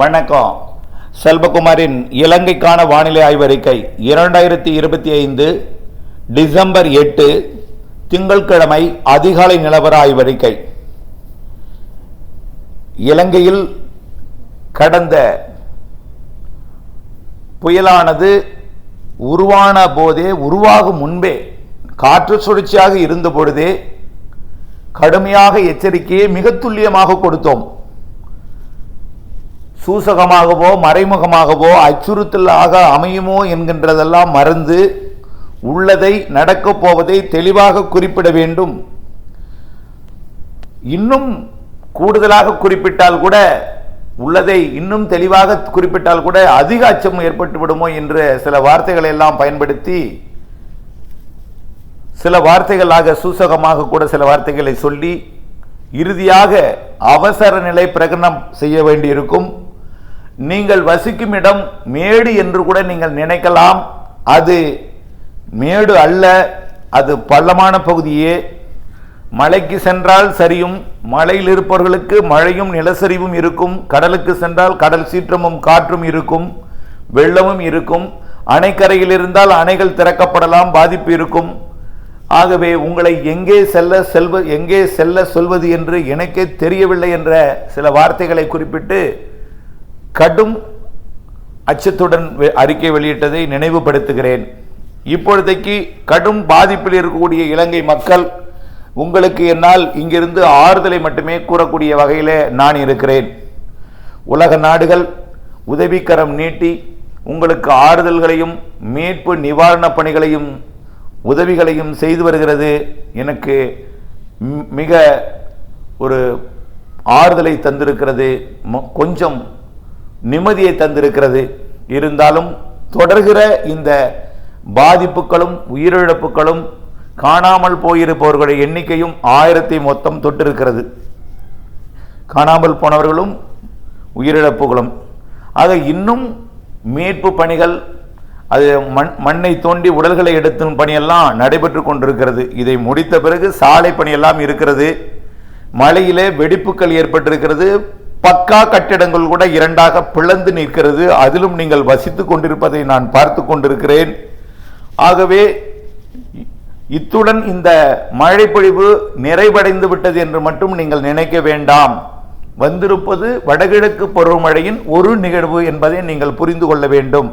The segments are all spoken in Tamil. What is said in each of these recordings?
வணக்கம். செல்வகுமாரின் இலங்கைக்கான வானிலை ஆய்வறிக்கை 2025 டிசம்பர் 8 திங்கட்கிழமை அதிகாலை நிலவர ஆய்வறிக்கை. இலங்கையில் கடந்த புயலானது உருவான போதே, உருவாகும் முன்பே, காற்று சுழற்சியாக இருந்த பொழுதே கடுமையாக எச்சரிக்கையை மிக துல்லியமாக கொடுத்தோம். சூசகமாகவோ மறைமுகமாகவோ அச்சுறுத்தலாக அமையுமோ என்கின்றதெல்லாம் மறந்து உள்ளதை, நடக்கப் போவதை தெளிவாக குறிப்பிட வேண்டும். இன்னும் கூடுதலாக குறிப்பிட்டால் கூட, உள்ளதை இன்னும் தெளிவாக குறிப்பிட்டால் கூட அதிக அச்சம் ஏற்பட்டு விடுமோ என்ற சில வார்த்தைகளை எல்லாம் பயன்படுத்தி, சில வார்த்தைகளாக சூசகமாக கூட சில வார்த்தைகளை சொல்லி இறுதியாக அவசர நிலை பிரகடனம் செய்ய வேண்டியிருக்கும். நீங்கள் வசிக்கும் இடம் மேடு என்று கூட நீங்கள் நினைக்கலாம். அது மேடு அல்ல, அது பள்ளமான பகுதியே. மலைக்கு சென்றால் சரியும், மலையில் இருப்பவர்களுக்கு மழையும் நிலச்சரிவும் இருக்கும். கடலுக்கு சென்றால் கடல் சீற்றமும் காற்றும் இருக்கும், வெள்ளமும் இருக்கும். அணைக்கரையில் இருந்தால் அணைகள் திறக்கப்படலாம், பாதிப்பு இருக்கும். ஆகவே உங்களை எங்கே செல்ல சொல்வது என்று எனக்கே தெரியவில்லை என்ற சில வார்த்தைகளை குறிப்பிட்டு கடும் அச்சத்துடன் அறிக்கை வெளியிட்டதை நினைவுபடுத்துகிறேன். இப்பொழுதைக்கு கடும் பாதிப்பில் இருக்கக்கூடிய இலங்கை மக்கள், உங்களுக்கு என்னால் இங்கிருந்து ஆறுதலை மட்டுமே கூறக்கூடிய வகையில் நான் இருக்கிறேன். உலக நாடுகள் உதவிக்கரம் நீட்டி உங்களுக்கு ஆறுதல்களையும் மீட்பு நிவாரண பணிகளையும் உதவிகளையும் செய்து வருகிறது. எனக்கு மிக ஒரு ஆறுதலை தந்திருக்கிறது, கொஞ்சம் நிம்மதியை தந்திருக்கிறது. இருந்தாலும் தொடர்கிற இந்த பாதிப்புகளும் உயிரிழப்புகளும் காணாமல் போயிருப்பவர்களுடைய எண்ணிக்கையும் 1000 மொத்தம் தொட்டிருக்கிறது. காணாமல் போனவர்களும் உயிரிழப்புகளும். ஆக இன்னும் மீட்பு பணிகள், அது மண்ணை தோண்டி உடல்களை எடுத்தும் பணியெல்லாம் நடைபெற்று கொண்டிருக்கிறது. இதை முடித்த பிறகு சாலை பணியெல்லாம் இருக்கிறது. மழையிலே வெடிப்புகள் ஏற்பட்டிருக்கிறது. பக்கா கட்டிடங்கள் கூட இரண்டாக பிளந்து நிற்கிறது. அதிலும் நீங்கள் வசித்துக் கொண்டிருப்பதை நான் பார்த்து கொண்டிருக்கிறேன். ஆகவே இத்துடன் இந்த மழை பொழிவு நிறைவடைந்து விட்டது என்று மட்டும் நீங்கள் நினைக்க வேண்டாம். வந்திருப்பது வடகிழக்கு பருவமழையின் ஒரு நிகழ்வு என்பதை நீங்கள் புரிந்து கொள்ள வேண்டும்.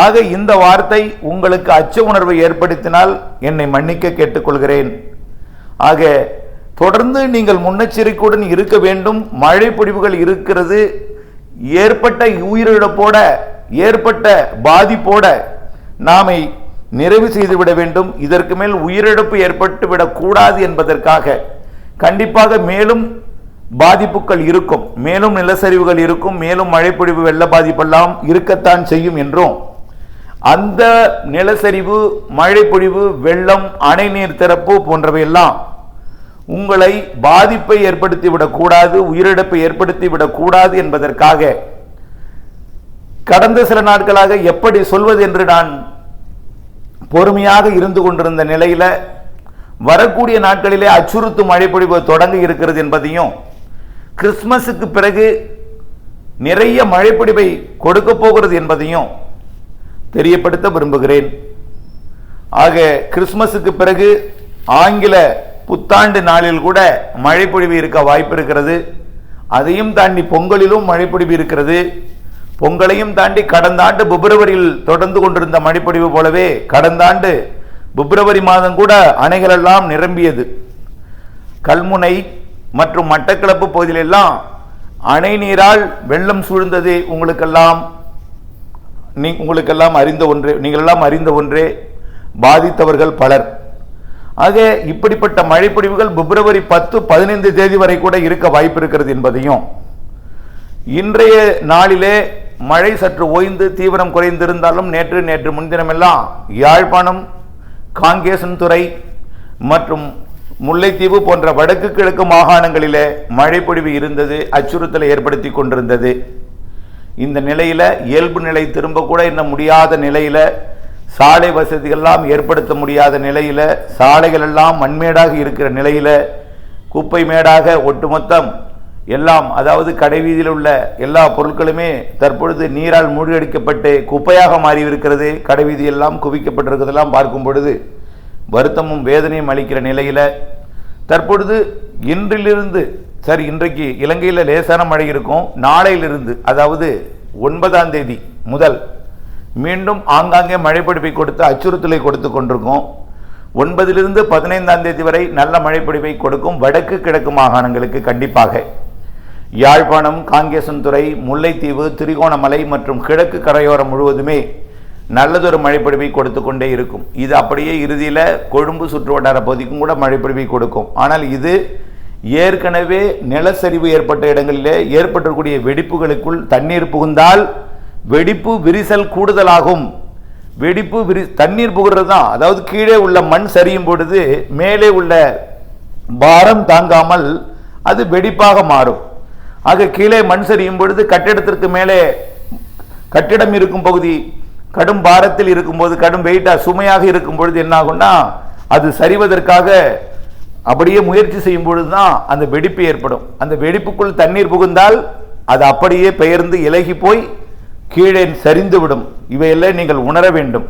ஆக இந்த வார்த்தை உங்களுக்கு அச்ச உணர்வை ஏற்படுத்தினால் என்னை மன்னிக்க கேட்டுக்கொள்கிறேன். ஆக தொடர்ந்து நீங்கள் முன்னெச்சரிக்கையுடன் இருக்க வேண்டும். மழை பொழிவுகள் இருக்கிறது. ஏற்பட்ட உயிரிழப்போட, ஏற்பட்ட பாதிப்போட நாமை நிறைவு செய்துவிட வேண்டும். இதற்கு மேல் உயிரிழப்பு ஏற்பட்டுவிடக் கூடாது என்பதற்காக கண்டிப்பாக மேலும் பாதிப்புகள் இருக்கும், மேலும் நிலச்சரிவுகள் இருக்கும், மேலும் மழைப்பொழிவு வெள்ள பாதிப்பெல்லாம் இருக்கத்தான் செய்யும் என்றும், அந்த நிலச்சரிவு, மழைப்பொழிவு, வெள்ளம், அணை நீர் திறப்பு போன்றவையெல்லாம் உங்களை பாதிப்பை ஏற்படுத்திவிடக் கூடாது, உயிரிழப்பை ஏற்படுத்திவிடக் கூடாது என்பதற்காக கடந்த சில நாட்களாக எப்படி சொல்வது என்று நான் பொறுமையாக இருந்து கொண்டிருந்த நிலையில, வரக்கூடிய நாட்களிலே அச்சுறுத்தும் மழைப்பொழிவு தொடங்க இருக்கிறது என்பதையும், கிறிஸ்துமஸுக்கு பிறகு நிறைய மழைப்பொழிவை கொடுக்க போகிறது என்பதையும் தெரியப்படுத்த விரும்புகிறேன். ஆக கிறிஸ்துமஸுக்கு பிறகு ஆங்கில புத்தாண்டு நாளில் கூட மழைப்பொழிவு இருக்க வாய்ப்பு இருக்கிறது. அதையும் தாண்டி பொங்கலிலும் மழைப்பொழிவு இருக்கிறது. பொங்கலையும் தாண்டி கடந்த ஆண்டு பிப்ரவரியில் தொடர்ந்து கொண்டிருந்த மழைப்பொழிவு போலவே கடந்த ஆண்டு பிப்ரவரி மாதம் கூட அணைகள் எல்லாம் நிரம்பியது. கல்முனை மற்றும் மட்டக்களப்பு பகுதியிலெல்லாம் அணை நீரால் வெள்ளம் சூழ்ந்தது உங்களுக்கெல்லாம் அறிந்த ஒன்றே, நீங்களெல்லாம் அறிந்த ஒன்றே. பாதித்தவர்கள் பலர். ஆக இப்படிப்பட்ட மழைப்பொழிவுகள் பிப்ரவரி 10-15 தேதி வரை கூட இருக்க வாய்ப்பு இருக்கிறது என்பதையும், இன்றைய நாளிலே மழை சற்று ஓய்ந்து தீவிரம் குறைந்திருந்தாலும் நேற்று முன்தினமெல்லாம் யாழ்ப்பாணம், காங்கேசன்துறை மற்றும் முல்லைத்தீவு போன்ற வடக்கு கிழக்கு மாகாணங்களிலே மழைப்பொழிவு இருந்தது, அச்சுறுத்தலை ஏற்படுத்தி கொண்டிருந்தது. இந்த நிலையில இயல்பு நிலை திரும்ப கூட இன்னும் முடியாத நிலையில, சாலை வசதிகள்லாம் ஏற்படுத்த முடியாத நிலையில, சாலைகள் எல்லாம் மண்மேடாக இருக்கிற நிலையில, குப்பை மேடாக ஒட்டுமொத்தம் எல்லாம், அதாவது கடைவீதியில் உள்ள எல்லா பொருட்களுமே தற்பொழுது நீரால் மூழ்கடிக்கப்பட்டு குப்பையாக மாறி இருக்கிறது. கடைவீதி எல்லாம் குவிக்கப்பட்டிருக்கிறதெல்லாம் பார்க்கும் பொழுது வருத்தமும் வேதனையும் அளிக்கிற நிலையில் தற்பொழுது இன்றிலிருந்து இன்றைக்கு இலங்கையில் லேசான மழை இருக்கும். நாளையிலிருந்து, அதாவது 9ஆம் தேதி முதல் மீண்டும் ஆங்காங்கே மழை பொழிவை கொடுத்து அச்சுறுத்தலை கொடுத்து கொண்டிருக்கும். 9லிருந்து 15ஆம் தேதி வரை நல்ல மழை பொழிவை கொடுக்கும். வடக்கு கிழக்கு மாகாணங்களுக்கு கண்டிப்பாக யாழ்ப்பாணம், காங்கேசன்துறை, முல்லைத்தீவு, திரிகோணமலை மற்றும் கிழக்கு கரையோரம் முழுவதுமே நல்லதொரு மழைப்பொழிவை கொடுத்து கொண்டே இருக்கும். இது அப்படியே இறுதியில் கொழும்பு சுற்று வட்டார பகுதிக்கும் கூட மழைப்பொழிவை கொடுக்கும். ஆனால் இது ஏற்கனவே நிலச்சரிவு ஏற்பட்ட இடங்களிலே ஏற்பட்டிருக்கூடிய வெடிப்புகளுக்குள் தண்ணீர் புகுந்தால் வெடிப்பு விரிசல் கூடுதலாகும். தண்ணீர் புகுறது தான், அதாவது கீழே உள்ள மண் சரியும் பொழுது மேலே உள்ள பாரம் தாங்காமல் அது வெடிப்பாக மாறும். ஆக கீழே மண் சரியும் பொழுது கட்டிடத்திற்கு மேலே கட்டிடம் இருக்கும் பகுதி கடும் பாரத்தில் இருக்கும்போது, கடும் வெயிட்டா சுமையாக இருக்கும் பொழுது என்ன ஆகும்னா, அது சரிவதற்காக அப்படியே முயற்சி செய்யும் பொழுதுதான் அந்த வெடிப்பு ஏற்படும். அந்த வெடிப்புக்குள் தண்ணீர் புகுந்தால் அது அப்படியே பெயர்ந்து இலகி போய் கீழே சரிந்துவிடும். இவையெல்லாம் நீங்கள் உணர வேண்டும்.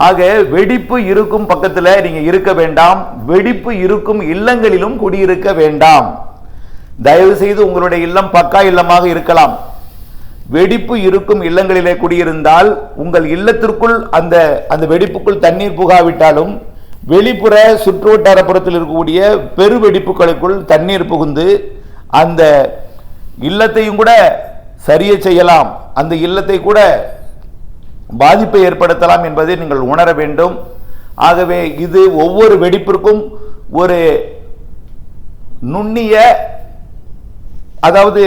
ஆக வெடிப்பு இருக்கும் பக்கத்தில் நீங்க இருக்க வேண்டாம். வெடிப்பு இருக்கும் இல்லங்களிலும் குடியிருக்க வேண்டாம். தயவு செய்து உங்களுடைய இல்லம் பக்கா இல்லமாக இருக்கலாம். வெடிப்பு இருக்கும் இல்லங்களிலே குடியிருந்தால் உங்கள் இல்லத்திற்குள் அந்த வெடிப்புக்குள் தண்ணீர் புகாவிட்டாலும் வெளிப்புற சுற்றுவட்டாரப்புறத்தில் இருக்கக்கூடிய பெரு வெடிப்புகளுக்குள் தண்ணீர் புகுந்து அந்த இல்லத்தையும் கூட சரிய செய்யலாம், அந்த இல்லத்தை கூட பாதிப்பை ஏற்படுத்தலாம் என்பதை நீங்கள் உணர வேண்டும். ஆகவே இது ஒவ்வொரு வெடிப்பிற்கும் ஒரு நுண்ணிய, அதாவது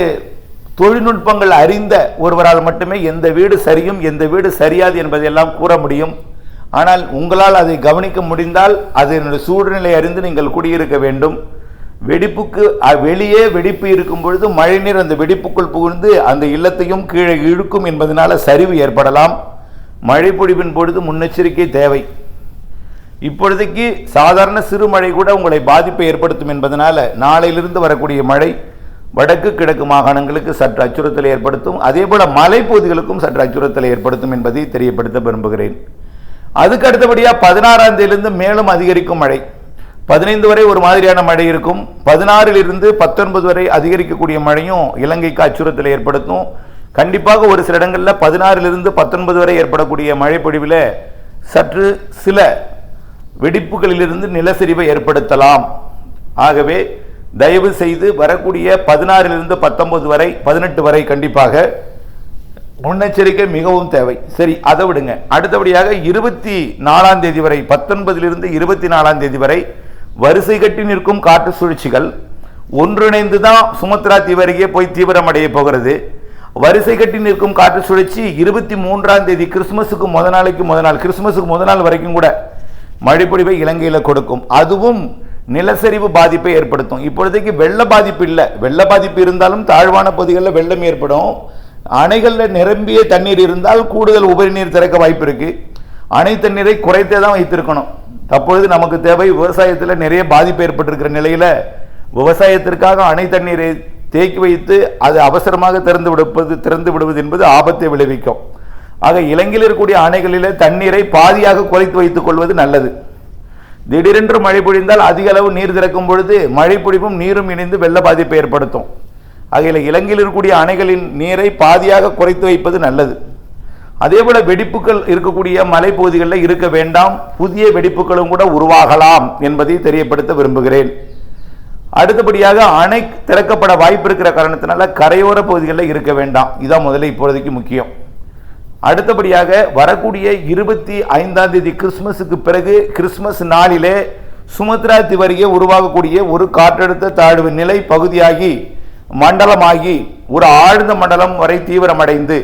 தொழில்நுட்பங்கள் அறிந்த ஒருவரால் மட்டுமே எந்த வீடு சரியும் எந்த வீடு சரியாது என்பதையெல்லாம் கூற முடியும். ஆனால் உங்களால் அதை கவனிக்க முடிந்தால் அதனுடைய சூழ்நிலை அறிந்து நீங்கள் குடியிருக்க வேண்டும். வெடிப்புக்கு வெளியே வெடிப்பு இருக்கும் பொழுது மழைநீர் அந்த வெடிப்புக்குள் புகுந்து அந்த இல்லத்தையும் கீழே இழுக்கும் என்பதனால சரிவு ஏற்படலாம். மழை பொழிவின் பொழுது முன்னெச்சரிக்கை தேவை. இப்பொழுதைக்கு சாதாரண சிறு மழை கூட உங்களை பாதிப்பை ஏற்படுத்தும் என்பதனால நாளையிலிருந்து வரக்கூடிய மழை வடக்கு கிழக்கு மாகாணங்களுக்கு சற்று அச்சுறுத்தலை ஏற்படுத்தும். அதே போல மலைப்பகுதிகளுக்கும் சற்று அச்சுறுத்தலை ஏற்படுத்தும் என்பதை தெரியப்படுத்த விரும்புகிறேன். அதுக்கு அடுத்தபடியாக 16ஆம் தேதியிலிருந்து மேலும் அதிகரிக்கும் மழை. 15 வரை ஒரு மாதிரியான மழை இருக்கும். 16லிருந்து 19 வரை அதிகரிக்கக்கூடிய மழையும் இலங்கைக்கு அச்சுறுத்தலை ஏற்படுத்தும். கண்டிப்பாக ஒரு சில இடங்களில் 16லிருந்து 19 வரை ஏற்படக்கூடிய மழை பொழிவில் சற்று சில வெடிப்புகளிலிருந்து நிலச்சரிவை ஏற்படுத்தலாம். ஆகவே தயவு செய்து வரக்கூடிய 16லிருந்து 19 வரை 18 வரை கண்டிப்பாக முன்னெச்சரிக்கை மிகவும் தேவை. சரி, அதை விடுங்க. அடுத்தபடியாக 24ஆம் தேதி வரை 19லிருந்து 24ஆம் தேதி வரை வரிசை கட்டி நிற்கும் காற்று சுழற்சிகள் ஒன்றிணைந்து தான் சுமத்ரா தீவு அருகே போய் தீவிரமடைய போகிறது. வரிசை கட்டி நிற்கும் காற்று சுழற்சி 23ஆம் தேதி கிறிஸ்துமஸுக்கு முதல் நாள் கிறிஸ்துமஸுக்கு முதல் நாள் வரைக்கும் கூட மழைப்பொழிவை இலங்கையில் கொடுக்கும். அதுவும் நிலச்சரிவு பாதிப்பை ஏற்படுத்தும். இப்பொழுதைக்கு வெள்ள பாதிப்பு இல்லை. வெள்ள பாதிப்பு இருந்தாலும் தாழ்வான பகுதிகளில் வெள்ளம் ஏற்படும். அணைகளில் நிரம்பிய தண்ணீர் இருந்தால் கூடுதல் உபரி நீர் திறக்க வாய்ப்பு இருக்கு. அணை தண்ணீரை குறைத்தே தான் வைத்திருக்கணும். தற்பொழுது நமக்கு தேவை, விவசாயத்தில் நிறைய பாதிப்பு ஏற்பட்டிருக்கிற நிலையில விவசாயத்திற்காக அணை தண்ணீரை தேக்கி வைத்து அது அவசரமாக திறந்து விடுவது என்பது ஆபத்தை விளைவிக்கும். ஆக இலங்கையில் இருக்கக்கூடிய அணைகளிலே தண்ணீரை பாதியாக குறைத்து வைத்துக் கொள்வது நல்லது. திடீரென்று மழை பொழிந்தால் அதிக அளவு நீர் திறக்கும் பொழுது மழை பொழிவும் நீரும் இணைந்து வெள்ள பாதிப்பை ஏற்படுத்தும். ஆகையில இலங்கையில் இருக்கக்கூடிய அணைகளின் நீரை பாதியாக குறைத்து வைப்பது நல்லது. அதே போல வெடிப்புகள் இருக்கக்கூடிய மலைப்பகுதிகளில் இருக்க வேண்டாம். புதிய வெடிப்புகளும் கூட உருவாகலாம் என்பதை தெரியப்படுத்த விரும்புகிறேன். அடுத்தபடியாக அணை திறக்கப்பட வாய்ப்பு இருக்கிற காரணத்தினால கரையோர பகுதிகளில் இருக்க வேண்டாம். இதான் முதல்ல இப்பொழுதைக்கு முக்கியம். அடுத்தபடியாக வரக்கூடிய 25ஆம் தேதி கிறிஸ்துமஸுக்கு பிறகு கிறிஸ்துமஸ் நாளிலே சுமத்ரா தீவு அருகே உருவாகக்கூடிய ஒரு காற்றழுத்த தாழ்வு நிலை பகுதியாகி மண்டலமாகி ஒரு ஆழ்ந்த மண்டலம் வரை தீவிரமடைந்து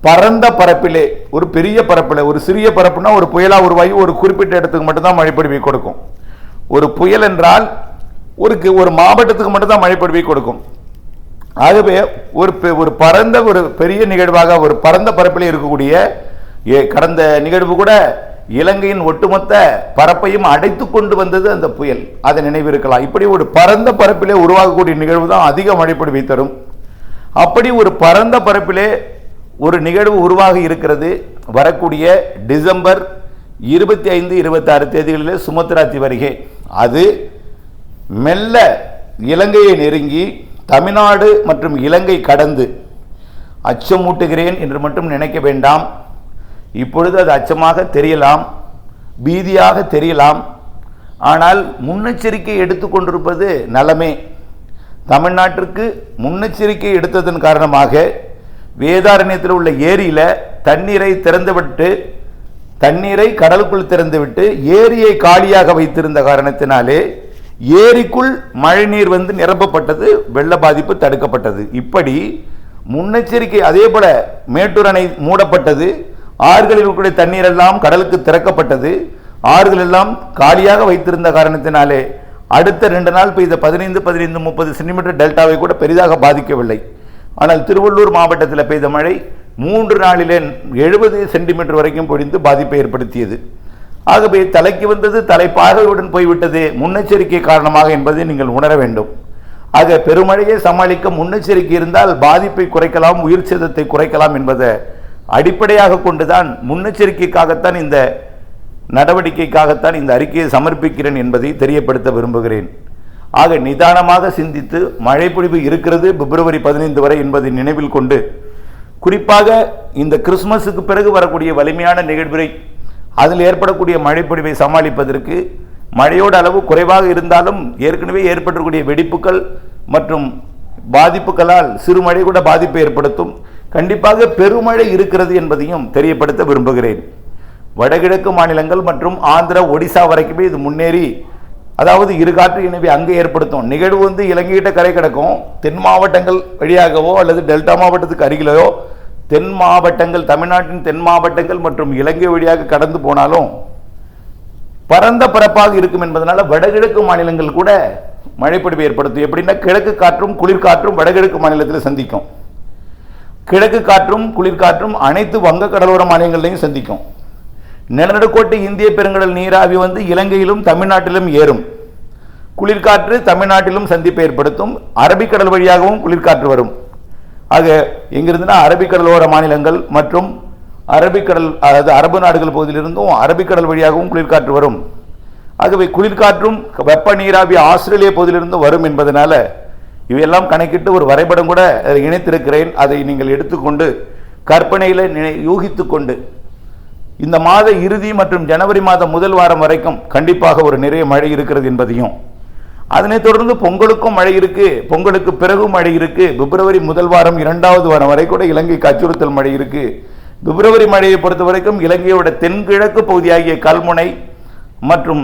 பரந்த பரப்பிலே, ஒரு பெரிய பரப்பில், ஒரு சிறிய பரப்புனா ஒரு புயலா உருவாகி ஒரு குறிப்பிட்ட இடத்துக்கு மட்டும்தான் மழைப்பொழிவை கொடுக்கும். ஒரு புயல் என்றால் ஒரு மாவட்டத்துக்கு மட்டும்தான் மழைப்பொழிவை கொடுக்கும். ஆகவே ஒரு பரந்த ஒரு பெரிய நிகழ்வாக ஒரு பரந்த பரப்பில் இருக்கக்கூடிய கடந்த நிகழ்வு கூட இலங்கையின் ஒட்டுமொத்த பரப்பையும் அடைத்து கொண்டு வந்தது அந்த புயல். அதை நினைவிருக்கலாம். இப்படி ஒரு பரந்த பரப்பிலே உருவாகக்கூடிய நிகழ்வு தான் அதிக மழைப்பொழிவை தரும். அப்படி ஒரு பரந்த பரப்பிலே ஒரு நிகழ்வு உருவாகி இருக்கிறது. வரக்கூடிய டிசம்பர் 25, 26 தேதிகளிலே சுமத்ரா தீவு வருகை. அது மெல்ல இலங்கையை நெருங்கி தமிழ்நாடு மற்றும் இலங்கை கடந்து அச்சமூட்டுகிறேன் என்று மட்டும் நினைக்க வேண்டாம். இப்பொழுது அது அச்சமாக தெரியலாம், பீதியாக தெரியலாம். ஆனால் முன்னெச்சரிக்கை எடுத்துக்கொண்டிருப்பது நலமே. தமிழ்நாட்டிற்கு முன்னெச்சரிக்கை எடுத்ததன் காரணமாக வேதாரண்யத்தில் உள்ள ஏரியில் தண்ணீரை திறந்துவிட்டு, தண்ணீரை கடலுக்குள் திறந்துவிட்டு ஏரியை காலியாக வைத்திருந்த காரணத்தினாலே ஏரிக்குள் மழைநீர் வந்து நிரப்பப்பட்டது, வெள்ள பாதிப்பு தடுக்கப்பட்டது. இப்படி முன்னெச்சரிக்கை. அதே போல மேட்டூர் அணை மூடப்பட்டது, ஆறுகளில் இருக்கிற தண்ணீர் எல்லாம் கடலுக்கு திறக்கப்பட்டது. ஆறுகள் எல்லாம் காலியாக வைத்திருந்த காரணத்தினாலே அடுத்த 2 நாள் பெய்த 15, 30 சென்டிமீட்டர் டெல்டாவை கூட பெரிதாக பாதிக்கவில்லை. ஆனால் திருவள்ளூர் மாவட்டத்தில் பெய்த மழை 3 நாளிலே 70 சென்டிமீட்டர் வரைக்கும் பொழிந்து பாதிப்பை ஏற்படுத்தியது. ஆகவே தலைக்கு வந்தது தலைப்பாகையுடன் போய்விட்டது, முன்னெச்சரிக்கை காரணமாக என்பதை நீங்கள் உணர வேண்டும். ஆக பெருமழையை சமாளிக்க முன்னெச்சரிக்கை இருந்தால் பாதிப்பை குறைக்கலாம், உயிர் சேதத்தை குறைக்கலாம் என்பதை அடிப்படையாக கொண்டுதான், முன்னெச்சரிக்கைக்காகத்தான், இந்த நடவடிக்கைக்காகத்தான் இந்த அறிக்கையை சமர்ப்பிக்கிறேன் என்பதை தெரியப்படுத்த விரும்புகிறேன். ஆக நிதானமாக சிந்தித்து, மழைப்பொழிவு இருக்கிறது பிப்ரவரி 15 வரை என்பதை நினைவில் கொண்டு, குறிப்பாக இந்த கிறிஸ்துமஸுக்கு பிறகு வரக்கூடிய வலிமையான நிகழ்வுரை, அதில் ஏற்படக்கூடிய மழைப்பொழிவை சமாளிப்பதற்கு மழையோட அளவு குறைவாக இருந்தாலும் ஏற்கனவே ஏற்படக்கூடிய வெடிப்புகள் மற்றும் பாதிப்புகளால் சிறுமழை கூட பாதிப்பை ஏற்படுத்தும். கண்டிப்பாக பெருமழை இருக்கிறது என்பதையும் தெரியப்படுத்த விரும்புகிறேன். வடகிழக்கு மாநிலங்கள் மற்றும் ஆந்திரா, ஒடிசா வரைக்குமே இது முன்னேறி, அதாவது இருகாற்று இணைவை அங்கே ஏற்படுத்தும். நிகழ்வு வந்து இலங்கையிட்ட கரை கிடக்கும். தென் மாவட்டங்கள் வழியாகவோ அல்லது டெல்டா மாவட்டத்துக்கு அருகிலோ, தென் மாவட்டங்கள், தமிழ்நாட்டின் தென் மாவட்டங்கள் மற்றும் இலங்கை வழியாக கடந்து போனாலும் பரந்த பரப்பாக இருக்கும் என்பதனால வடகிழக்கு மாநிலங்கள் கூட மழைப்பொழிவை ஏற்படுத்தும். எப்படின்னா, கிழக்கு காற்றும் குளிர்காற்றும் வடகிழக்கு மாநிலத்தில் சந்திக்கும். கிழக்கு காற்றும் குளிர்காற்றும் அனைத்து வங்க கடலோர மாநிலங்களையும் சந்திக்கும். நிலநடுக்கோட்டு இந்திய பெருங்கடல் நீராவி வந்து இலங்கையிலும் தமிழ்நாட்டிலும் ஏறும். குளிர்காற்று தமிழ்நாட்டிலும் சந்திப்பை ஏற்படுத்தும். அரபிக்கடல் வழியாகவும் குளிர்காற்று வரும். ஆக எங்கிருந்துன்னா அரபிக்கடலோர மாநிலங்கள் மற்றும் அரபிக்கடல், அதாவது அரபு நாடுகள் பகுதியிலிருந்தும் அரபிக்கடல் வழியாகவும் குளிர்காற்று வரும். ஆகவே குளிர்காற்றும் வெப்ப நீராவி ஆஸ்திரேலிய பகுதியிலிருந்து வரும் என்பதனால இவையெல்லாம் கணக்கிட்டு ஒரு வரைபடம் கூட இணைத்திருக்கிறேன். அதை நீங்கள் எடுத்துக்கொண்டு கற்பனையில் யூகித்து கொண்டு இந்த மாத இறுதி மற்றும் ஜனவரி மாதம் முதல் வாரம் வரைக்கும் கண்டிப்பாக ஒரு நிறைய மழை இருக்கிறது என்பதையும், அதனைத் தொடர்ந்து பொங்கலுக்கும் மழை இருக்கு, பொங்கலுக்கு பிறகும் மழை இருக்கு, பிப்ரவரி முதல் வாரம் 2வது வாரம் வரை கூட இலங்கைக்கு அச்சுறுத்தல் மழை இருக்கு. பிப்ரவரி மழையை பொறுத்த வரைக்கும் இலங்கையோட தென்கிழக்கு பகுதியாகிய கல்முனை மற்றும்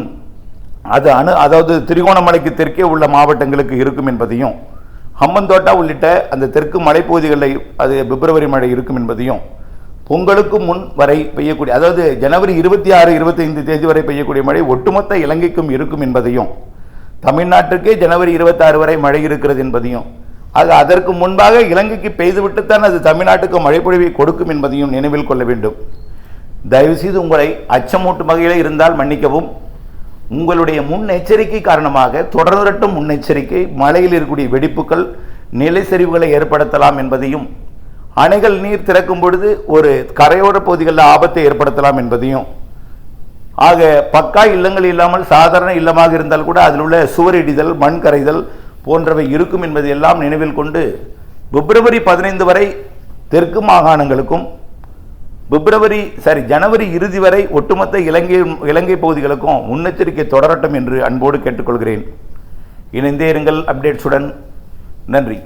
அதாவது திரிகோணமலைக்கு தெற்கே உள்ள மாவட்டங்களுக்கு இருக்கும் என்பதையும், ஹம்மந்தோட்டா உள்ளிட்ட அந்த தெற்கு மலைப்பகுதிகளில் அது பிப்ரவரி மழை இருக்கும் என்பதையும், பொங்கலுக்கு முன் வரை பெய்யக்கூடிய, அதாவது ஜனவரி 26, 25 தேதி வரை பெய்யக்கூடிய மழை ஒட்டுமொத்த இலங்கைக்கும் இருக்கும் என்பதையும், தமிழ்நாட்டுக்கே ஜனவரி 26 வரை மழை இருக்கிறது என்பதையும், ஆக அதற்கு முன்பாக இலங்கைக்கு பெய்துவிட்டுத்தான் அது தமிழ்நாட்டுக்கு மழைப்பொழிவை கொடுக்கும் என்பதையும் நினைவில் கொள்ள வேண்டும். தயவுசெய்து உங்களை அச்சமூட்டும் வகையில் இருந்தால் மன்னிக்கவும். உங்களுடைய முன்னெச்சரிக்கை காரணமாக தொடரட்டும் முன்னெச்சரிக்கை, மழையில் இருக்கக்கூடிய வெடிப்புகள் நிலை சரிவுகளை ஏற்படுத்தலாம் என்பதையும், அணைகள் நீர் திறக்கும் பொழுது ஒரு கரையோர பகுதிகளில் ஆபத்தை ஏற்படுத்தலாம் என்பதையும், ஆக பக்கா இல்லங்கள் இல்லாமல் சாதாரண இல்லமாக இருந்தால் கூட அதில் உள்ள சுவர் இடிதல், மண் கரைதல் போன்றவை இருக்கும் என்பதையெல்லாம் நினைவில் கொண்டு, பிப்ரவரி 15 வரை தெற்கு மாகாணங்களுக்கும் ஜனவரி இறுதி வரை ஒட்டுமொத்த இலங்கை பகுதிகளுக்கும் முன்னெச்சரிக்கை தொடரட்டும் என்று அன்போடு கேட்டுக்கொள்கிறேன். இணைந்தே இருங்கள் அப்டேட்ஸுடன். நன்றி.